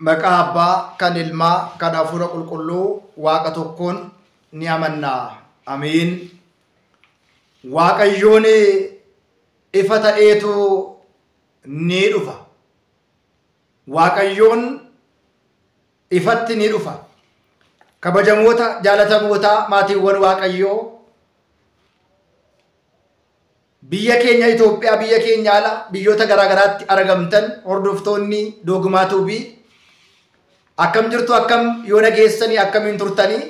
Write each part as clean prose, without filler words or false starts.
Maqaa Abbaa kan Ilmaa kan Hafuura Qulqulluu Waaqa tokkoon ni amanna. Amiin. Waaqayyoon ifa ta'eetu ni dhufa. Waaqayyoon ifatti ni dhufa. Kabajamoota jaalatamoota maatiiwwan Waaqayyoo biyya keenya Itoophiyaa biyya keenya ala biyyoota garaagaraatti argamtan hordoftoonni Dogmaa Tuubii akkam jirtu akkam yoo nageessanii akkamiin turtanii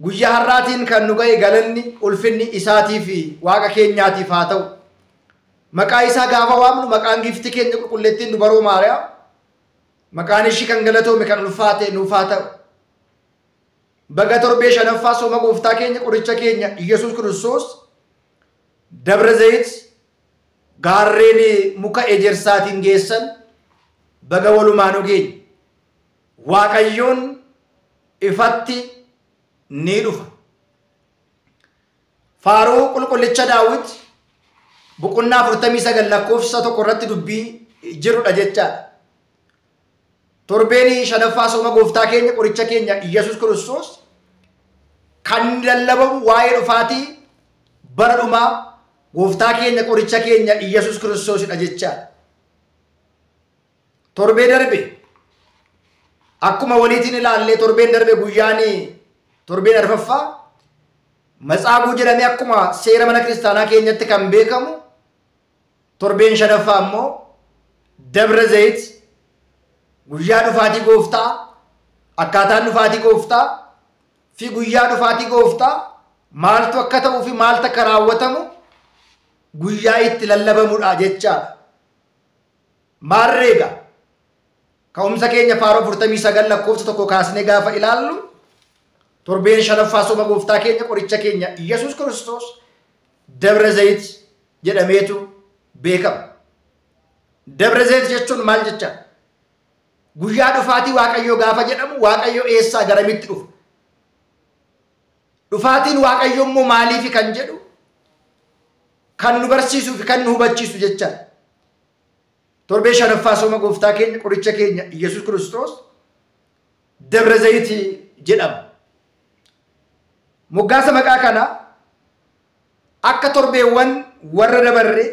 guyyaa har'aatiin kan nu ga'e galanni ulfinni isaatii fi Waaqa keenyaatiif haa ta'u. Maqaa isaa gaafa waamnu maqaan gifti keenya qulqulleettiin dubaroo Maariyaam maqaan ishii kan galatoome kan ulfaate nuuf haa ta'u. Baga torbee shanaffaa sooma gooftaa keenya qoricha keenya Yesuus Kiristoos Dabra Zayit gaarreen muka ejersaatiin geessan baga walumaan ogeenya. Waaqayyoon ifatti ni dhufa. Faaruu qulqullicha Daawit boqonnaa 49 lakkoofsa 1 irratti dubbii jirudha jechaadha. Torbeen shanaffaa sooma gooftaa keenya qoricha keenya Yesuus Kiristoos kan lallabamu waa'ee dhufaatii bara dhumaa gooftaa keenya qoricha keenya Yesuus Kiristoosidha jechaadha. Torbee darbe akkuma waliitiin ilaallee torbeen darbe guyyaan torbeen arfaffaa Matsaaguu jedhamee akkuma seera mana kiristaanaa keenyatti kan beekamu torbeen shanaffaa immoo Dabra Zayit guyyaa dhufaatii gooftaa akkaataan dhufaatii gooftaa fi guyyaa dhufaatii gooftaa maaltu akka ta'uu fi maaltu akka raawwatamu guyyaa itti lallabamudha jechaadha. Maarreega ka'umsa keenya faaruu 49 lakkoofsa 1 kaasnee gaafa ilaallu torbeen shanaffaa sooma gooftaa keenya qoricha keenya Yesuus Kiristoos Dabra Zayit jedhameetu beekama. Dabra Zayit jechuun maal jechaadha? Guyyaa dhufaatii Waaqayyoo gaafa jedhamu Waaqayyoo eessaa garamitti dhufa? Dhufaatiin Waaqayyoo immoo maaliif kan jedhu kan nu barsiisuu fi kan nu hubachiisu jechaadha. Torbee shanaffaa sooma gooftaa keenya qoricha keenya Yesuus Kiristoos Dabra Zayit jedhama. Moggaasa maqaa kana akka torbeewwan warra dabarre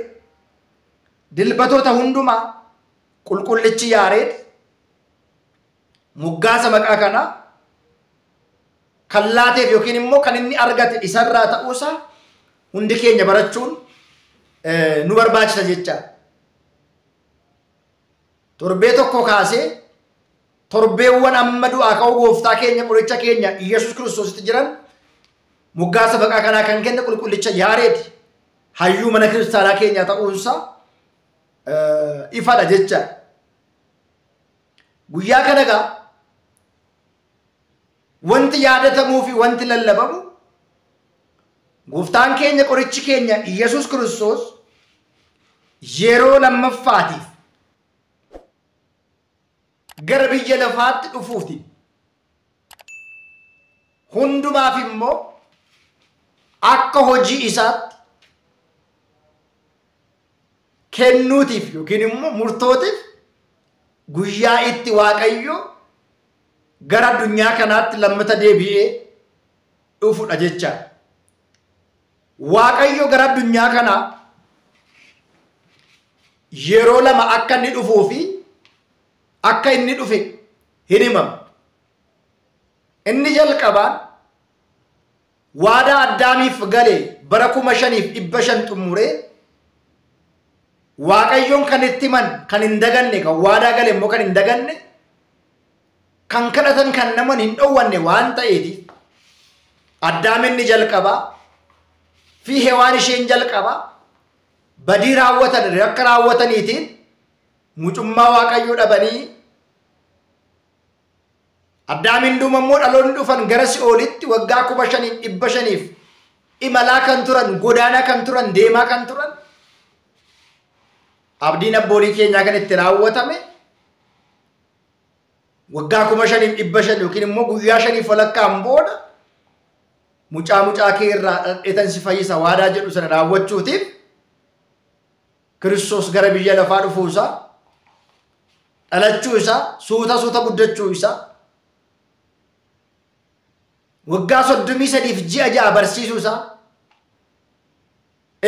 dilbatoota hundumaa qulqullichi Yaareed moggaasa maqaa kana kan laateef yookiin immoo kan inni argate isarraa ta'uusaa hundi keenya barachuun nu barbaachisa jechaadha. Torbee tokko kaasee torbeewwan amma du'aa ka'uu gooftaa keenya qoricha keenya Yesuus Kiristoositti jiran moggaasa maqaa kanaa kan kenne qulqullicha Yaareed hayyuu mana kiristaanaa keenyaa ta'uunsaa ifadha jechaadha. Guyyaa kana egaa wanti yaadatamuu fi wanti lallabamu gooftaan keenya qorichi keenya Yesuus Kiristoos yeroo lammaffaatiif gara biyya lafaatti dhufuuti. Hundumaaf immoo akka hojii isaatti kennuutiif yookiin immoo murtootiif guyyaa itti Waaqayyo gara addunyaa kanaatti lammata deebi'ee dhufudha jechaadha. Waaqayyo gara addunyaa kanaa yeroo lama akka inni dhufuu fi akka inni dhufe hin himamu. Inni jalqabaan waadaa Addaamiif galee bara 5,500 xumuree Waaqayyoon kan itti himan kan hin daganne kan waadaa gale immoo kan hin daganne kan kadhatan kan naman hin dhowwanne waan ta'eetiif Addaam inni jalqabaa fi Hewaan isheen jalqabaa badii raawwatan akka raawwataniitiin mucummaa Waaqayyoo dhabanii Addaamin duuma immoo dhaloonni dhufan gara Si'oolitti waggaa 5,500 imalaa kan turan godaanaa kan turan deemaa kan turan abdiin abboolii keenyaa kan itti raawwatame waggaa 5,500 yookiin immoo guyyaa 5 walakkaan booda mucaa kee irraa dhadheetan si fayyisa waadaa jedhu sana raawwachuutiif Kiristoos gara biyya lafaa dhufuu isaa dhalachuu isaa suuta guddachuu isaa waggaa 33 ji'a 6 barsiisuu isaa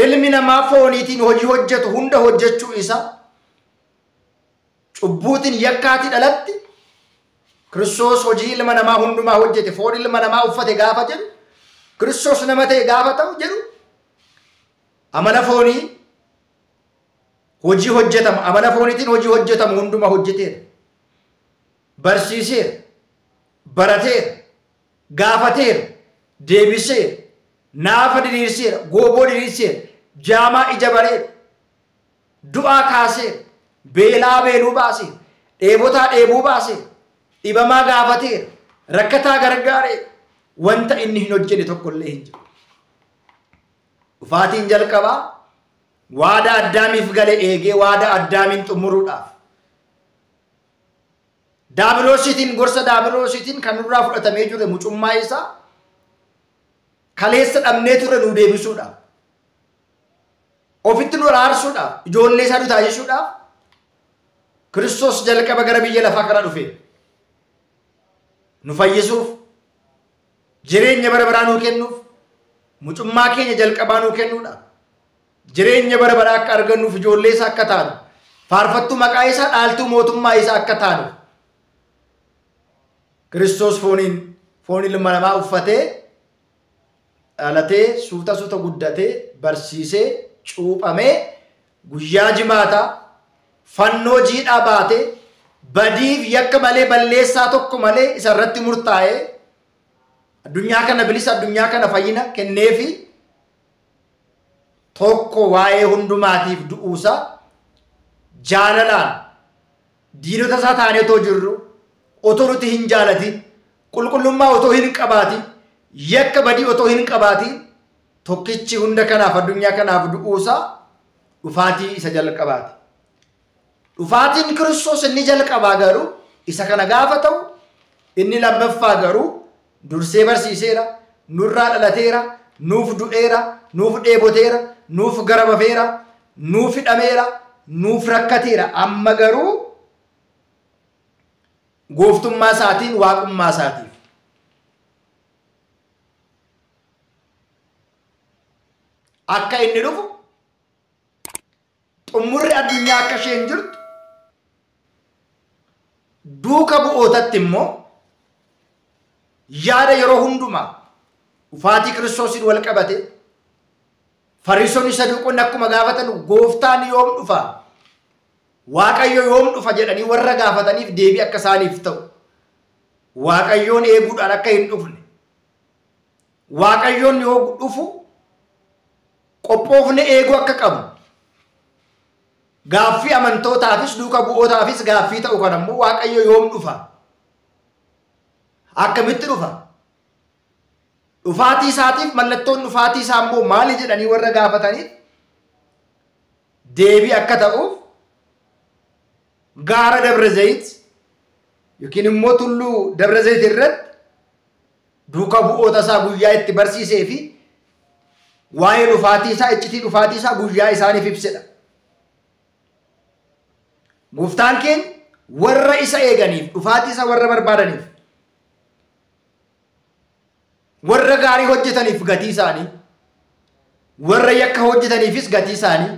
ilmi namaa fooniitiin hojii hojjetu hunda hojjechuu isaa cubbuutiin yakkaatii dhalatti Kiristoos hojii ilma namaa hundumaa hojjete foon ilma namaa uffate gaafa jedhu Kiristoos nama ta'e gaafa ta'u jedhu amala foonii hojii hojjetamu amala fooniitiin hojii hojjetamu hundumaa hojjeteera barsiiseera barateera gaafateera deebiseera naafa diriirseera gooboo diriirseera jaamaa ija bareera du'aa kaaseera beelaa beeluu baaseera dheebotaa dheebuu baaseera dhibamaa gaafateera rakkataa gargaareera wanta inni hin hojjenne tokko illee hin jiru. Dhufaatiin jalqabaa waada addaamiif gale eegee waada addaamiin xumuruudhaaf daabiloosiitiin gorsa daabiloosiitiin kan nurraa fudhatamee jire mucummaa isaa kaleessa dhabnee ture nuu deebisuudhaaf ofitti nu araarsuudhaaf ijoollee isaa nu taasisuudhaaf Kiristoos jalqaba gara biyya lafaa kana dhufe nu fayyisuuf jireenya bara baraa nuu kennuuf mucummaa keenya jalqabaa nuu kennuudhaaf jireenya bara baraa akka argannuuf ijoollee isaa akka taanu faarfattuu maqaa isaa dhaaltuu mootummaa isaa akka taanu Kiristoos foon ilma namaa uffatee dhalatee suuta guddatee barsiisee cuuphamee guyyaa jimaataa fannoo jiidhaa baatee badiif yakka malee balleessaa tokko malee isa irratti murtaa'ee addunyaa kana bilisa addunyaa kana fayyina kenneefi tokko waa'ee hundumaatiif du'uusaa jaalalaan diinota isaa taanee otoo jirru otoo nuti hin jaalatin qulqullummaa otoo hin qabaatin yakka badii otoo hin qabaatin tokkichi hunda kanaaf addunyaa kanaaf du'uusaa dhufaatii isa jalqabaati. Dhufaatiin Kiristoos inni jalqabaa garuu isa kana gaafa ta'u inni lammaffaa garuu dursee barsiiseera nurraa dhalateera nuuf du'eera nuuf dheeboteera nuuf garabafeera nuuf hidhameera nuuf rakkateera amma garuu gooftummaa isaatiin waaqummaa isaatiif akka inni dhufu xumurri addunyaa akka isheen jirtu duuka bu'ootatti immoo yaada yeroo hundumaa dhufaatii Kiristoosiin wal qabate Fariisonni saduuqonni akkuma gaafatan gooftaan yoom dhufa Waaqayyo yoom dhufa jedhanii warra gaafataniif deebii akka isaaniif ta'u Waaqayyoon eeguudhaan akka hin dhufne Waaqayyoon yoo dhufu qophoofne eeguu akka qabu gaaffii amantootaafis duuka bu'ootaafis gaaffii ta'u kan ammoo Waaqayyo yoom dhufa akkamitti dhufa dhufaatii isaatiif mallattoon dhufaatii isaa immoo maali jedhanii warra gaafataniif deebii akka ta'uuf gaara Dabra Zayit yookiin immoo tulluu Dabra Zayit irratti duuka bu'oota isaa guyyaa itti barsiisee fi waa'ee dhufaatii isaa iccitii dhufaatii isaa guyyaa isaaniif ibsedha. Gooftaan keenya warra isa eeganiif dhufaatii isaa warra barbaadaniif warra gaarii hojjetaniif gatii isaanii warra yakka hojjetaniifis gatii isaanii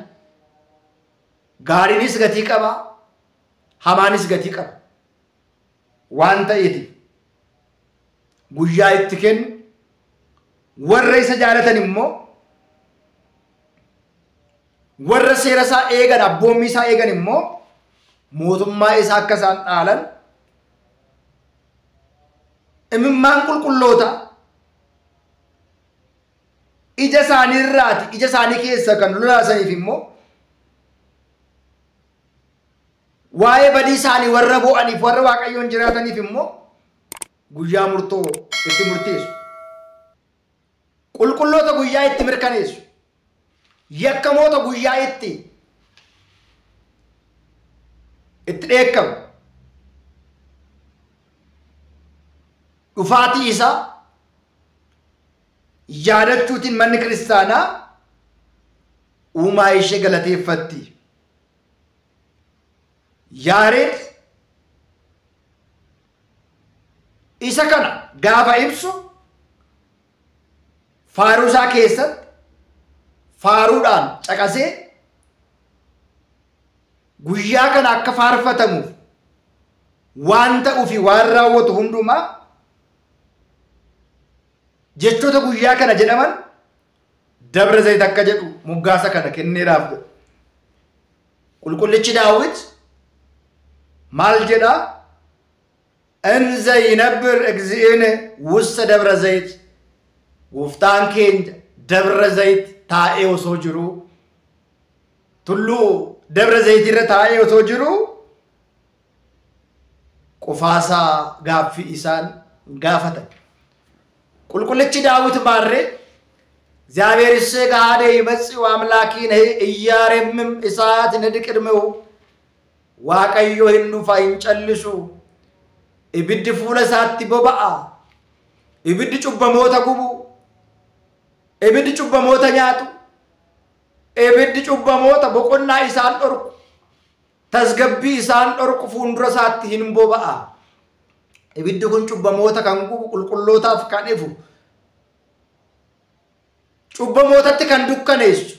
gaariinis gatii qaba hamaanis gatii qaba waan ta'eef guyyaa itti kennu warra isa jaalatan immoo warra seera isaa eegan abboommii isaa eegan immoo mootummaa isaa akka isaan dhaalan imimmaan qulqulloota ija isaanii irraati ija isaanii keessa kan lolaasaniif immoo waa'ee badii isaanii warra bo'aniif warra Waaqayyoon jiraataniif immoo guyyaa murtoo itti murteessu qulqulloota guyyaa itti mirkaneessu yakkamoota guyyaa itti itti dheekkamu dhufaatii isaa yaadachuutiin manni kiristaanaa uumaa ishee galateeffatti. Yaareed isa kana gaafa ibsu faaruu isaa keessatti faaruudhaan caqasee guyyaa kana akka faarfatamuuf waan ta'uu fi waan raawwatu hundumaa jechoota guyyaa kana jedhaman Dabra Zayit akka jedhu moggaasa kana kenneeraaf jedhu. Qulqullichi Daawit maal jedha? Enza yinabbir egzi'ine wussa Dabra Zayit, gooftaan keenya Dabra Zayit taa'ee osoo jiru, tulluu Dabra Zayit irra taa'ee osoo jiru qofaasaa gaaffii isaan gaafatan. Qulqullichi Daawit maarree እግዚአብሔር ይስጋደ ይመጽእ አምላኪነ ኢያሬምም እሳት ነድቅድመው ዋቀዮ ህንዱፋ ይንጨልሱ ኢብድ ፉለ ሳት ቦባአ ኢብድ ጩበሞታ ጉቡ ኢብድ ጩበሞታ ኛጡ ኢብድ ጩበሞታ በቆና ኢሳን ዶርቁ ተዝገቢ ኢሳን ዶርቁ ፉንድረ ሳት ህን ቦባአ ኢብድ ኩን ጩበሞታ ካንጉ ቁልቁሎታፍ ካኔፉ Cubbamootatti kan dukkaneessu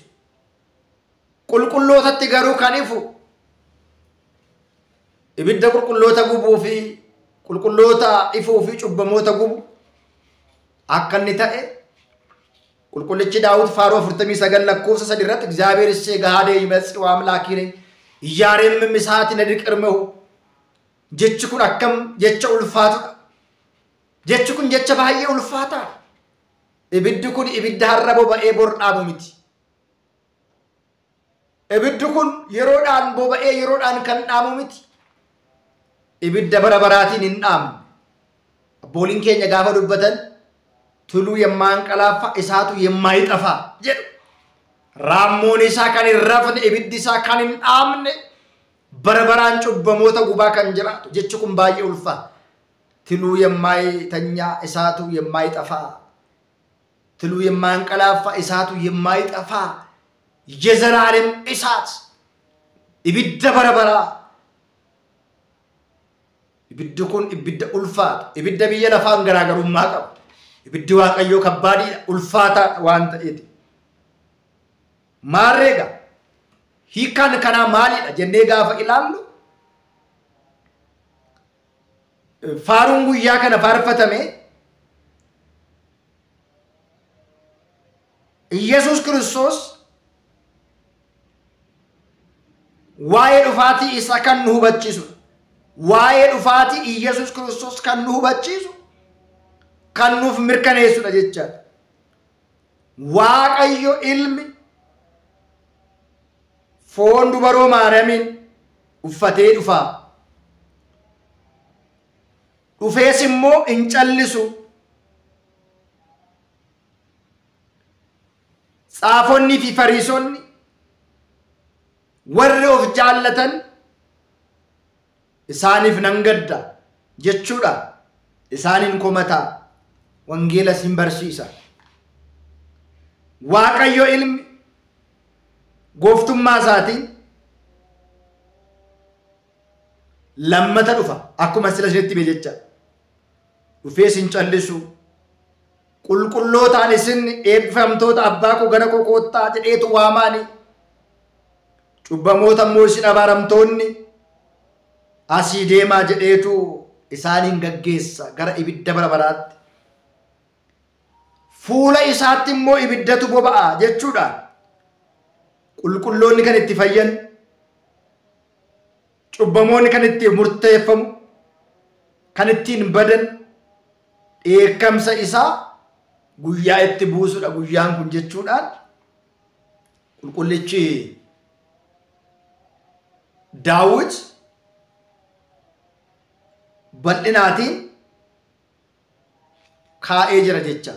qulqullootatti garuu kan ifu ibidda qulqulloota gubuu fi qulqulloota ifuu fi cubbamoota gubu akka inni ta'e qulqullichi Daawit faaruu 49 lakkoofsa 3 irratti እግዚአብሔር ይስጋደ ይመጽእ አምላኪነ ኢያሬምም እሳት ነድቅድመው jechi kun akkam jecha ulfaatudha. Jechi kun jecha baay'ee ulfaataadha. Ibiddi kun ibidda har'a boba'ee bor dhaabu miti. Ibiddi kun yeroodhaan boba'ee yeroodhaan kan dhaabu miti. Ibidda bara baraatiin hin dhaamne. Abbooliin keenya gaafa dubbatan tuluu የማያንቀላፋ እሳቱ የማይጠፋ jedhu. Raammoon isaa kan hin rafne ibiddi isaa kan hin dhaamne bara baraan cubbamoota gubaa kan jiraatu jechi kun baay'ee ulfaata. Tuluu የማይተኛ እሳቱ የማይጠፋ ትሉ የማያንቀላፋ እሳቱ የማይጠፋ የዘላለም እሳት ibidda በረበራ ibiddi kun ibidda ulfaata ibidda biyya lafaan garaagarummaa qaba ibiddi waaqayyoo kabbaadii ulfaata waan ta'eeti maarreega hiikaan kana maalidha jennee gaafa ilaallu faaruun guyyaa kana faarfatame ኢየሱስ ክርስቶስ ዋዬ ዱፋቲ ኢሳ ከን ሁበቺሱ ዋዬ ዱፋቲ ኢየሱስ ክርስቶስ ከን ሁበቺሱ ከኑፍ ምርከኔሱ ደጀቻ ዋቀዮ ኢልሚ ፎን ዱበሮ ማርያምን ኡፈቴ ዱፋ ዱፌስሞ እንጨልሱ Saafonni fi fariisonni warri of jaallatan isaaniif nan gadda jechuudha isaaniin komataa wangeela sin barsiisa. Waaqayyo ilmi gooftummaa isaatiin lammata dhufa akkuma sila isinitti hime jecha dhufee sin callisu qulqullootaan isin eebbifamtoota abbaa koo gara koo koottaa jedheetu waamaani cubbamoota immoo isin abaaramtoonni asii deemaa jedheetu isaaniin gaggeessa gara ibidda bara baraatti fuula isaatti immoo ibiddatu boba'a jechuudha. Qulqulloonni kan itti fayyan cubbamoonni kan itti murteeffamu kan ittiin badan dheekkamsa isaa guyyaa itti buusudha guyyaan kun jechuudhaan qulqullichi Daawit bal'inaatiin kaa'ee jira jecha.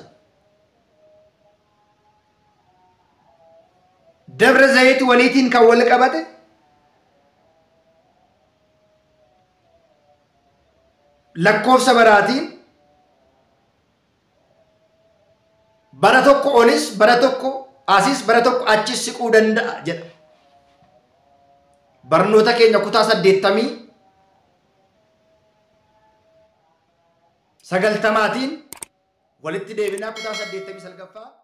Dabra Zayit waliitiin kan wal qabate lakkoofsa baraatiin bara tokko olis bara tokko asis bara tokko achis siquu danda'a jedha. Barnoota keenya kutaa 89tiin walitti deebinaa kutaa 89ffaa